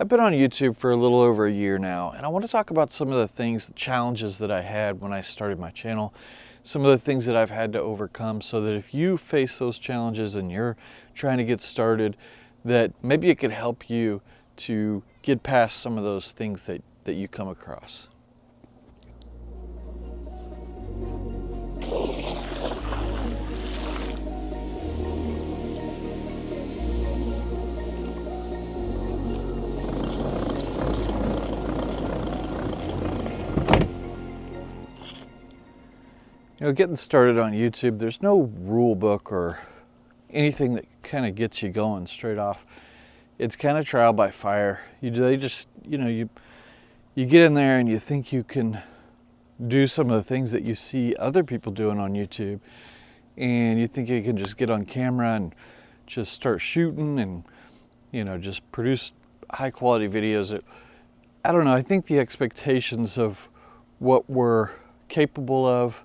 I've been on YouTube for a little over a year now, and I want to talk about some of the things, the challenges that I had when I started my channel, some of the things that I've had to overcome, so that if you face those challenges and you're trying to get started, that maybe it could help you to get past some of those things that you come across. Getting started on YouTube, there's no rule book or anything that kind of gets you going straight off. It's kind of trial by fire. You get in there and you think you can do some of the things that you see other people doing on YouTube, and you think you can just get on camera and just start shooting and just produce high quality videos. I don't know, I think the expectations of what we're capable of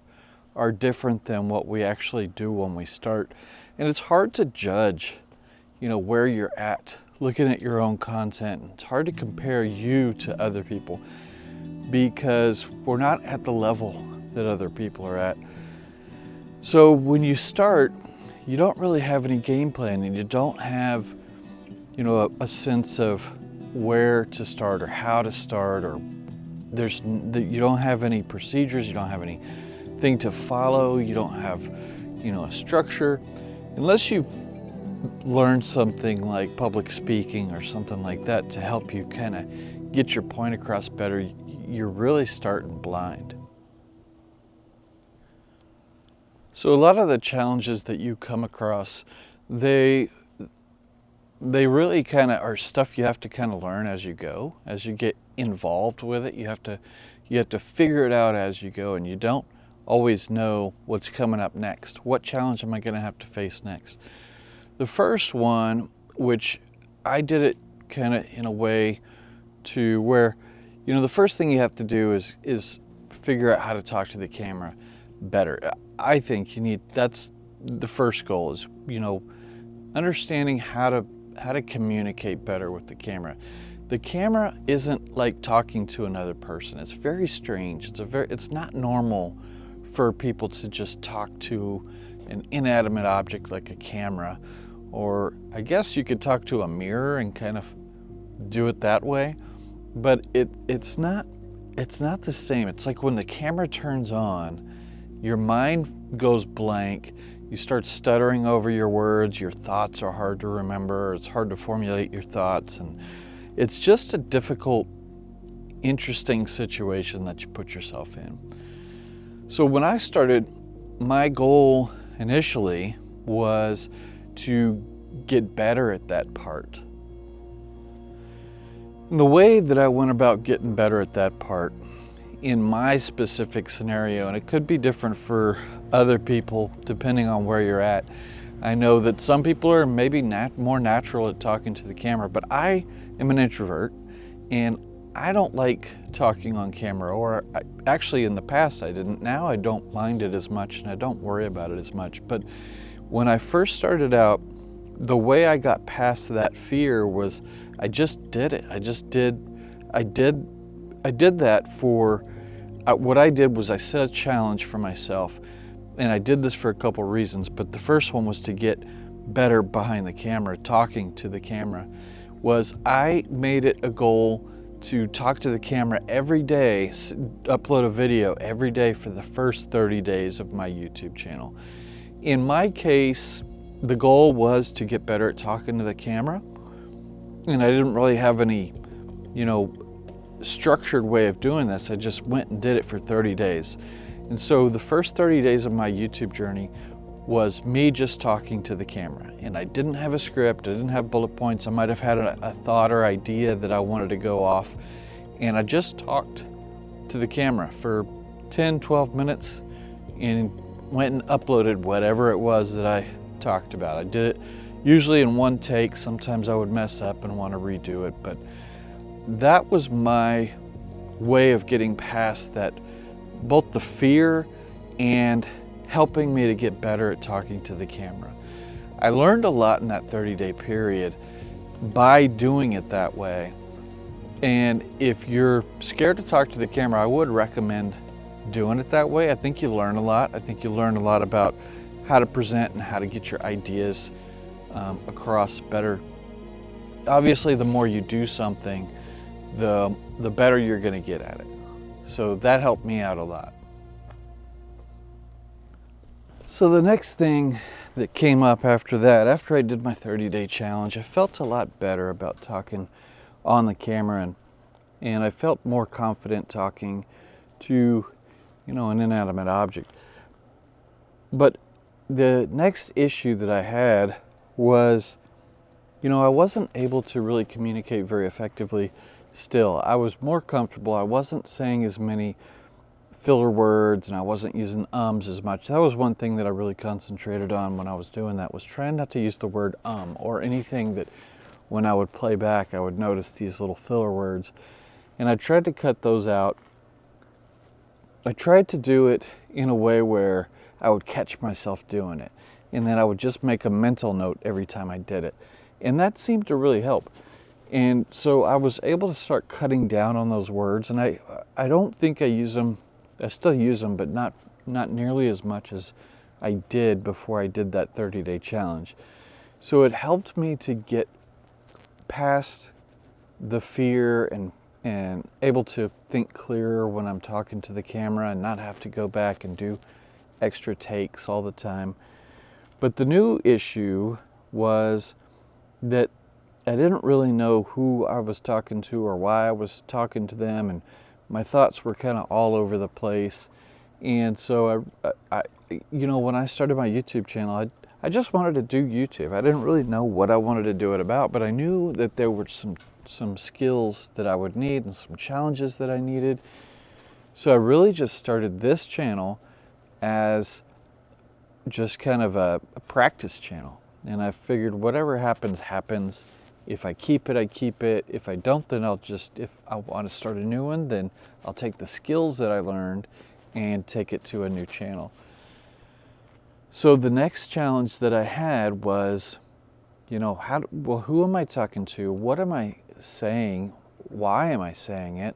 are different than what we actually do when we start. And it's hard to judge, where you're at, looking at your own content. It's hard to compare you to other people because we're not at the level that other people are at. So when you start, you don't really have any game plan, and you don't have, a sense of where to start or how to start, or you don't have any procedures, you don't have any thing to follow, you don't have a structure. Unless you learn something like public speaking or something like that to help you kind of get your point across better, you're really starting blind. So a lot of the challenges that you come across, they really kind of are stuff you have to kind of learn as you go, as you get involved with it. You have to figure it out as you go, and you don't always know what's coming up next. What challenge am I going to have to face next? The first one, which I did it kind of in a way to where, the first thing you have to do is figure out how to talk to the camera better. I think that's the first goal, is, understanding how to communicate better with the camera. The camera isn't like talking to another person. It's very strange. It's not normal for people to just talk to an inanimate object like a camera, or I guess you could talk to a mirror and kind of do it that way, but it's not the same. It's like when the camera turns on, your mind goes blank, you start stuttering over your words, your thoughts are hard to remember, it's hard to formulate your thoughts, and it's just a difficult, interesting situation that you put yourself in. So when I started, my goal initially was to get better at that part. And the way that I went about getting better at that part in my specific scenario, and it could be different for other people depending on where you're at. I know that some people are maybe more natural at talking to the camera, but I am an introvert, and I don't like talking on camera, or actually in the past I didn't. Now I don't mind it as much and I don't worry about it as much. But when I first started out, the way I got past that fear was I just did it. I did that for, what I did was I set a challenge for myself, and I did this for a couple reasons, but the first one was to get better behind the camera, talking to the camera. Was I made it a goal to talk to the camera every day, upload a video every day for the first 30 days of my YouTube channel. In my case, the goal was to get better at talking to the camera, and I didn't really have any, structured way of doing this. I just went and did it for 30 days. And so the first 30 days of my YouTube journey was me just talking to the camera, and I didn't have a script, I didn't have bullet points. I might have had a thought or idea that I wanted to go off, and I just talked to the camera for 10-12 minutes and went and uploaded whatever it was that I talked about. I did it usually in one take. Sometimes I would mess up and want to redo it, but that was my way of getting past that, both the fear and helping me to get better at talking to the camera. I learned a lot in that 30-day period by doing it that way. And if you're scared to talk to the camera, I would recommend doing it that way. I think you learn a lot. I think you learn a lot about how to present and how to get your ideas across better. Obviously, the more you do something, the better you're going to get at it. So that helped me out a lot. So the next thing that came up after that, after I did my 30-day challenge, I felt a lot better about talking on the camera, and I felt more confident talking to, an inanimate object. But the next issue that I had was, I wasn't able to really communicate very effectively still. I was more comfortable. I wasn't saying as many filler words, and I wasn't using ums as much. That was one thing that I really concentrated on when I was doing that, was trying not to use the word or anything that when I would play back, I would notice these little filler words. And I tried to cut those out. I tried to do it in a way where I would catch myself doing it, and then I would just make a mental note every time I did it. And that seemed to really help. And so I was able to start cutting down on those words, and I don't think I use them. I still use them, but not nearly as much as I did before I did that 30-day challenge. So it helped me to get past the fear and able to think clearer when I'm talking to the camera and not have to go back and do extra takes all the time. But the new issue was that I didn't really know who I was talking to or why I was talking to them, and my thoughts were kind of all over the place. And so I when I started my YouTube channel, I just wanted to do YouTube. I didn't really know what I wanted to do it about, but I knew that there were some skills that I would need and some challenges that I needed. So I really just started this channel as just kind of a practice channel. And I figured whatever happens, happens. If I keep it, I keep it. If I don't, then if I want to start a new one, then I'll take the skills that I learned and take it to a new channel. So the next challenge that I had was, who am I talking to? What am I saying? Why am I saying it?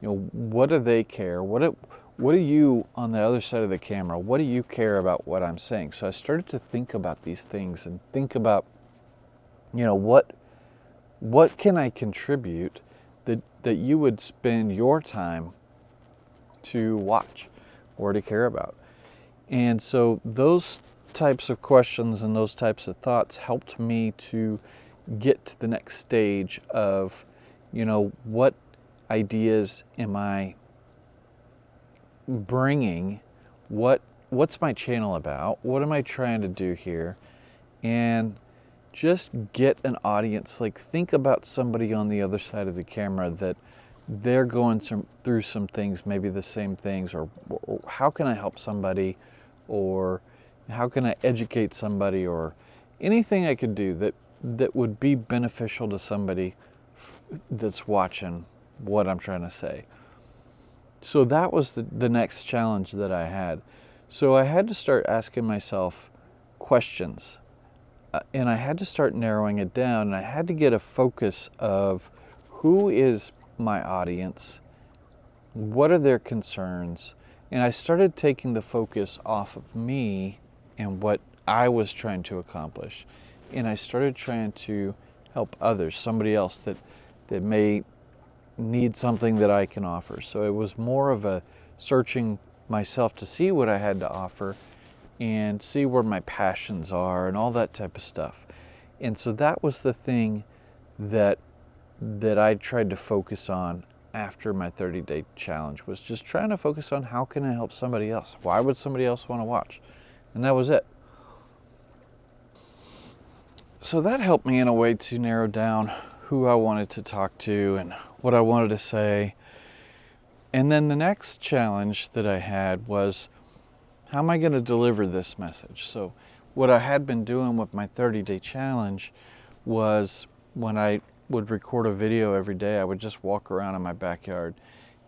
What do they care? What do you on the other side of the camera, what do you care about what I'm saying? So I started to think about these things and think about, what can I contribute that you would spend your time to watch or to care about? And so those types of questions and those types of thoughts helped me to get to the next stage of, what ideas am I bringing? What's my channel about? What am I trying to do here? And just get an audience. Like, think about somebody on the other side of the camera that they're going through some things, maybe the same things, or how can I help somebody, or how can I educate somebody, or anything I could do that would be beneficial to somebody that's watching what I'm trying to say. So that was the next challenge that I had. So I had to start asking myself questions. And I had to start narrowing it down, and I had to get a focus of who is my audience, what are their concerns, and I started taking the focus off of me and what I was trying to accomplish, and I started trying to help others, somebody else that may need something that I can offer. So it was more of a searching myself to see what I had to offer and see where my passions are and all that type of stuff. And so that was the thing that I tried to focus on after my 30-day challenge, was just trying to focus on how can I help somebody else? Why would somebody else want to watch? And that was it. So that helped me in a way to narrow down who I wanted to talk to and what I wanted to say. And then the next challenge that I had was, how am I going to deliver this message? So what I had been doing with my 30-day challenge was, when I would record a video every day, I would just walk around in my backyard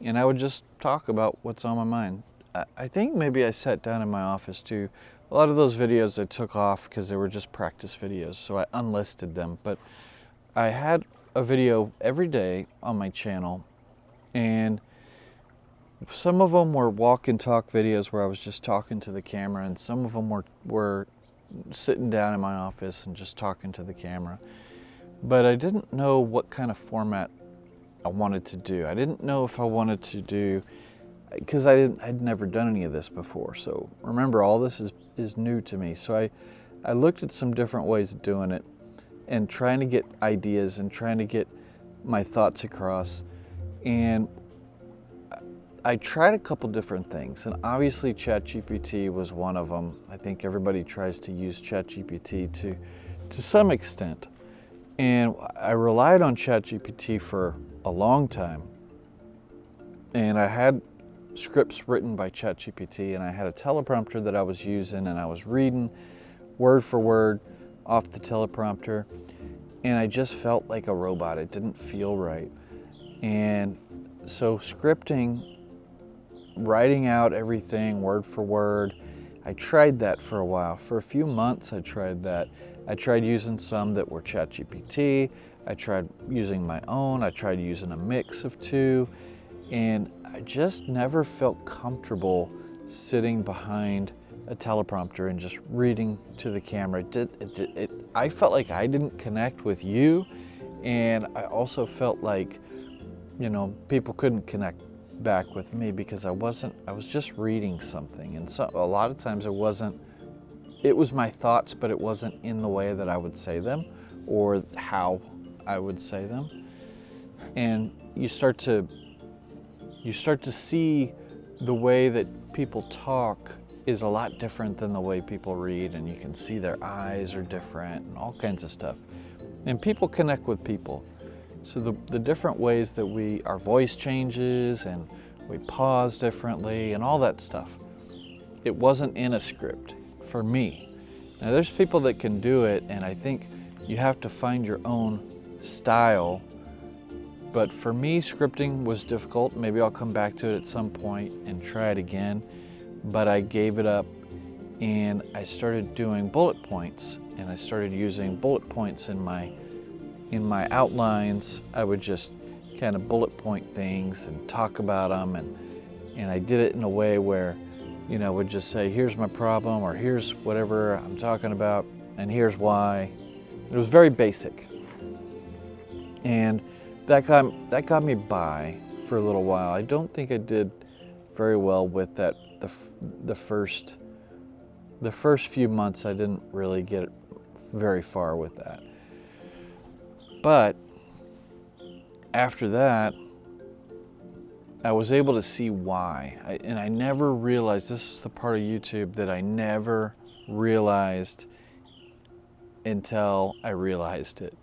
and I would just talk about what's on my mind. I think maybe I sat down in my office too. A lot of those videos I took off because they were just practice videos, so I unlisted them. But I had a video every day on my channel, and some of them were walk and talk videos where I was just talking to the camera, and some of them were sitting down in my office and just talking to the camera. But I didn't know what kind of format I wanted to do. I didn't know if I wanted to do, because I'd never done any of this before. So remember, all this is new to me. So I looked at some different ways of doing it and trying to get ideas and trying to get my thoughts across. And I tried a couple different things, and obviously ChatGPT was one of them. I think everybody tries to use ChatGPT to some extent. And I relied on ChatGPT for a long time. And I had scripts written by ChatGPT, and I had a teleprompter that I was using, and I was reading word for word off the teleprompter, and I just felt like a robot. It didn't feel right. And so scripting, writing out everything word for word, I tried that for a while. For a few months I tried that. I tried using some that were ChatGPT, I tried using my own, I tried using a mix of two, and I just never felt comfortable sitting behind a teleprompter and just reading to the camera. I felt like I didn't connect with you, and I also felt like, you know, people couldn't connect back with me because I was just reading something, and so a lot of times it was my thoughts, but it wasn't in the way that I would say them or how I would say them. And you start to see the way that people talk is a lot different than the way people read, and you can see their eyes are different and all kinds of stuff. And people connect with people. So the different ways that our voice changes and we pause differently and all that stuff, it wasn't in a script for me. Now there's people that can do it, and I think you have to find your own style. But for me, scripting was difficult. Maybe I'll come back to it at some point and try it again. But I gave it up, and I started doing bullet points, and I started using bullet points in my outlines. I would just kind of bullet point things and talk about them, and I did it in a way where, you know, I would just say, here's my problem, or here's whatever I'm talking about, and here's why. It was very basic. And that got me by for a little while. I don't think I did very well with that. The first few months, I didn't really get very far with that. But after that, I was able to see why. And I never realized, this is the part of YouTube that I never realized until I realized it.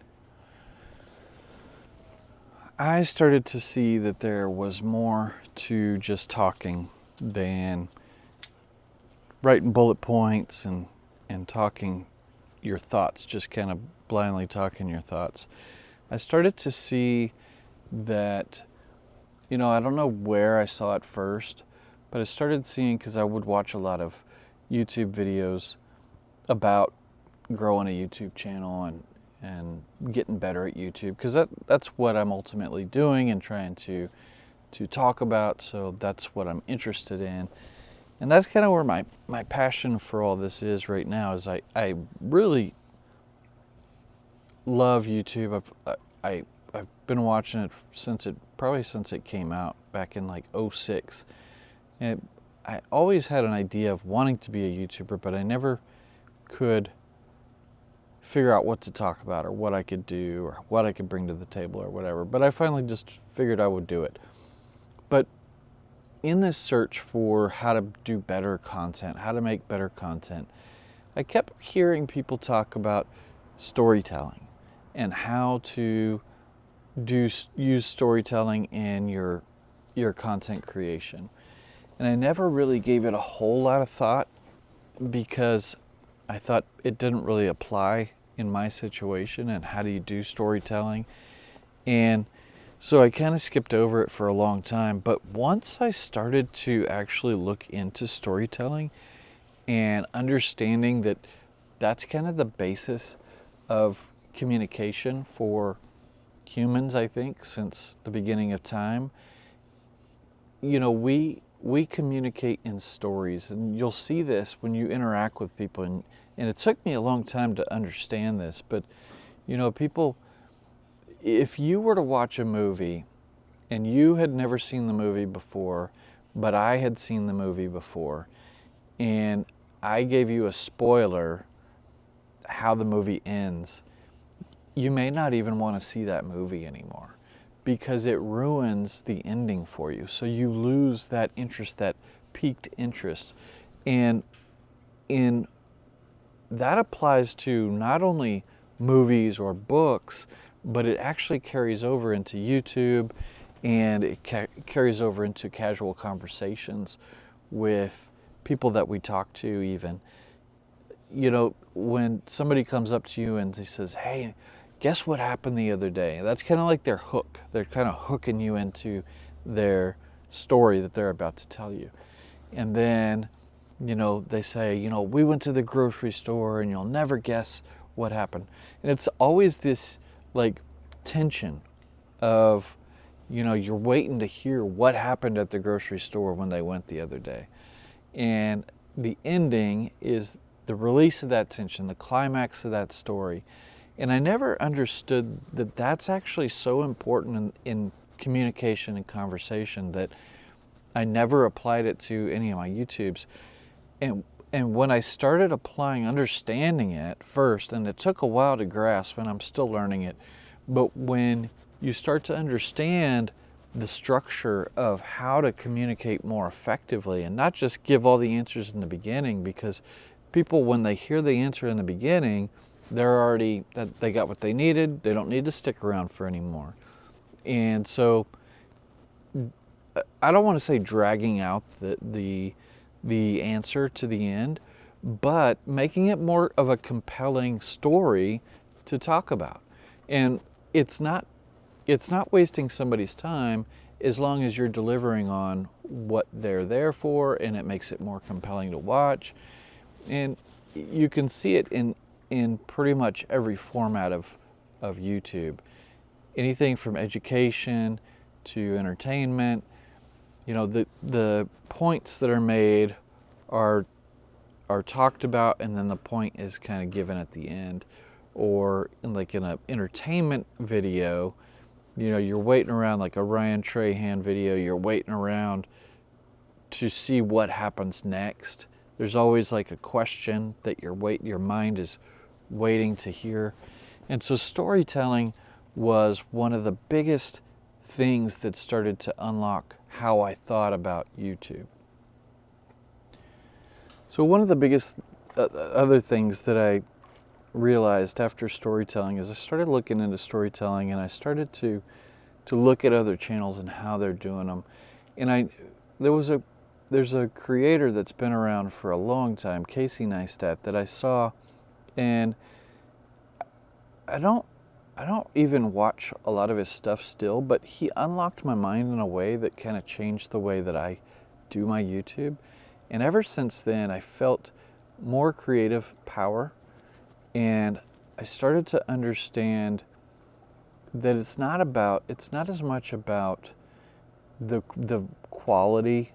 I started to see that there was more to just talking than writing bullet points and talking your thoughts, just kind of blindly talking your thoughts. I started to see that, you know, I don't know where I saw it first, but I started seeing, because I would watch a lot of YouTube videos about growing a YouTube channel and getting better at YouTube, because that's what I'm ultimately doing and trying to talk about. So that's what I'm interested in, and that's kind of where my passion for all this is right now. Is I really love YouTube. I've been watching it since it came out back in like 2006, and I always had an idea of wanting to be a YouTuber, but I never could figure out what to talk about or what I could do or what I could bring to the table or whatever. But I finally just figured I would do it. But in this search for how to do better content, how to make better content, I kept hearing people talk about storytelling and how to use storytelling in your content creation. And I never really gave it a whole lot of thought because I thought it didn't really apply in my situation, and how do you do storytelling. And so I kind of skipped over it for a long time. But once I started to actually look into storytelling and understanding that that's kind of the basis of communication for humans, I think, since the beginning of time. You know, we communicate in stories, and you'll see this when you interact with people. And it took me a long time to understand this, but you know, people, if you were to watch a movie and you had never seen the movie before, but I had seen the movie before, and I gave you a spoiler how the movie ends, you may not even want to see that movie anymore because it ruins the ending for you. So you lose that interest, that piqued interest. And that applies to not only movies or books, but it actually carries over into YouTube, and it carries over into casual conversations with people that we talk to even. You know, when somebody comes up to you and he says, hey, guess what happened the other day? That's kind of like their hook. They're kind of hooking you into their story that they're about to tell you. And then, you know, they say, you know, we went to the grocery store and you'll never guess what happened. And it's always this like tension of, you know, you're waiting to hear what happened at the grocery store when they went the other day. And the ending is the release of that tension, the climax of that story. And I never understood that that's actually so important in communication and conversation that I never applied it to any of my YouTubes. And when I started applying, understanding it first, and it took a while to grasp, and I'm still learning it, but when you start to understand the structure of how to communicate more effectively and not just give all the answers in the beginning, because people, when they hear the answer in the beginning, they're already, that they got what they needed, they don't need to stick around for anymore. And so I don't want to say dragging out the answer to the end, but making it more of a compelling story to talk about. And it's not wasting somebody's time as long as you're delivering on what they're there for, and it makes it more compelling to watch. And you can see it in pretty much every format of YouTube. Anything from education to entertainment. You know, the points that are made are talked about, and then the point is kind of given at the end. Or like in an entertainment video, you know, you're waiting around, like a Ryan Trahan video, you're waiting around to see what happens next. There's always like a question that your mind is waiting to hear. And so storytelling was one of the biggest things that started to unlock how I thought about YouTube. So one of the biggest other things that I realized after storytelling is I started looking into storytelling, and I started to look at other channels and how they're doing them. And there's a creator that's been around for a long time, Casey Neistat, that I saw, and I don't even watch a lot of his stuff still, but he unlocked my mind in a way that kind of changed the way that I do my YouTube. And ever since then, I felt more creative power, and I started to understand that it's not as much about the quality.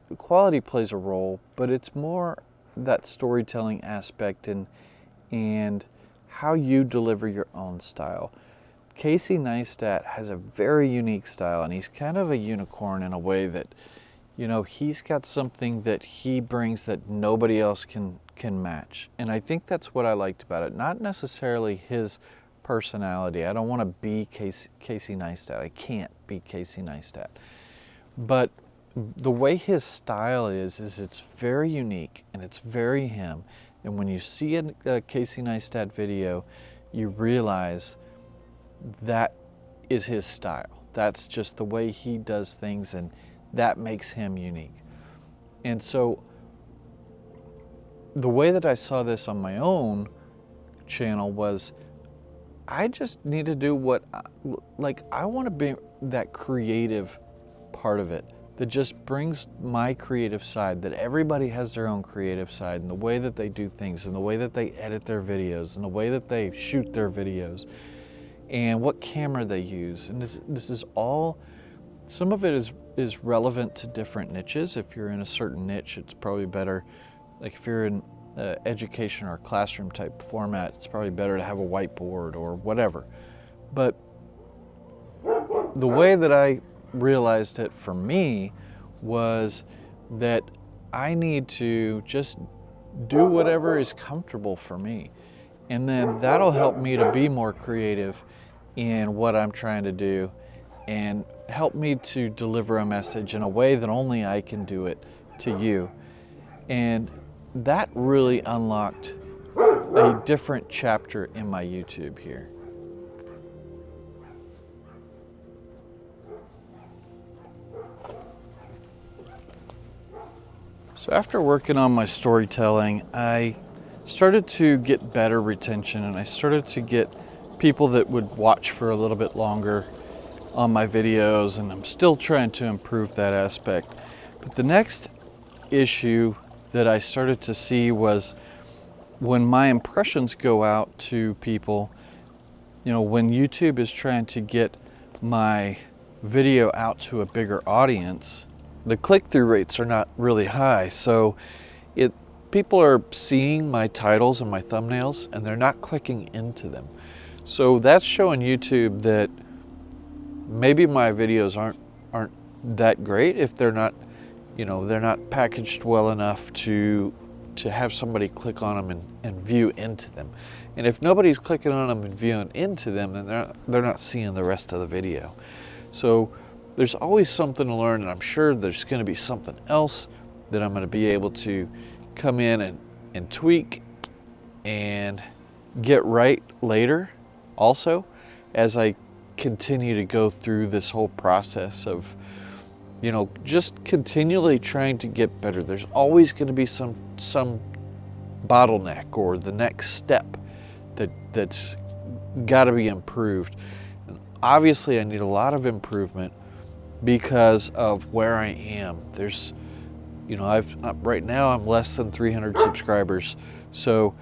The quality plays a role, but it's more that storytelling aspect and how you deliver your own style. Casey Neistat has a very unique style, and he's kind of a unicorn in a way that, you know, he's got something that he brings that nobody else can match. And I think that's what I liked about it. Not necessarily his personality. I don't want to be Casey Neistat. I can't be Casey Neistat. But the way his style is it's very unique, and it's very him. And when you see a Casey Neistat video, you realize that is his style. That's just the way he does things, and that makes him unique. And so the way that I saw this on my own channel was I just need to do what, I want to be that creative part of it that just brings my creative side, that everybody has their own creative side, and the way that they do things, and the way that they edit their videos, and the way that they shoot their videos. and what camera they use. And this is all, some of it is relevant to different niches. If you're in a certain niche, it's probably better, like if you're in education or classroom type format, it's probably better to have a whiteboard or whatever. But the way that I realized it for me was that I need to just do whatever is comfortable for me. And then that'll help me to be more creative in what I'm trying to do and help me to deliver a message in a way that only I can do it to you. And that really unlocked a different chapter in my YouTube here. So after working on my storytelling, I started to get better retention, and I started to get people that would watch for a little bit longer on my videos, and I'm still trying to improve that aspect. But the next issue that I started to see was when my impressions go out to people, you know, when YouTube is trying to get my video out to a bigger audience, the click-through rates are not really high. So people are seeing my titles and my thumbnails and they're not clicking into them. So that's showing YouTube that maybe my videos aren't that great if they're not, you know, they're not packaged well enough to have somebody click on them and view into them. And if nobody's clicking on them and viewing into them, then they're not seeing the rest of the video. So there's always something to learn, and I'm sure there's going to be something else that I'm going to be able to come in and tweak and get right later also, as I continue to go through this whole process of, you know, just continually trying to get better. There's always going to be some bottleneck or the next step that's got to be improved. And obviously I need a lot of improvement because of where I am. There's, you know, right now I'm less than 300 subscribers. So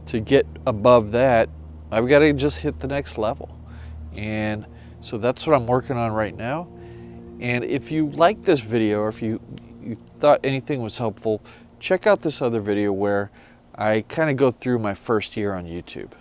to get above that, I've got to just hit the next level. And so that's what I'm working on right now. And if you like this video, or if you thought anything was helpful, check out this other video where I kind of go through my first year on YouTube.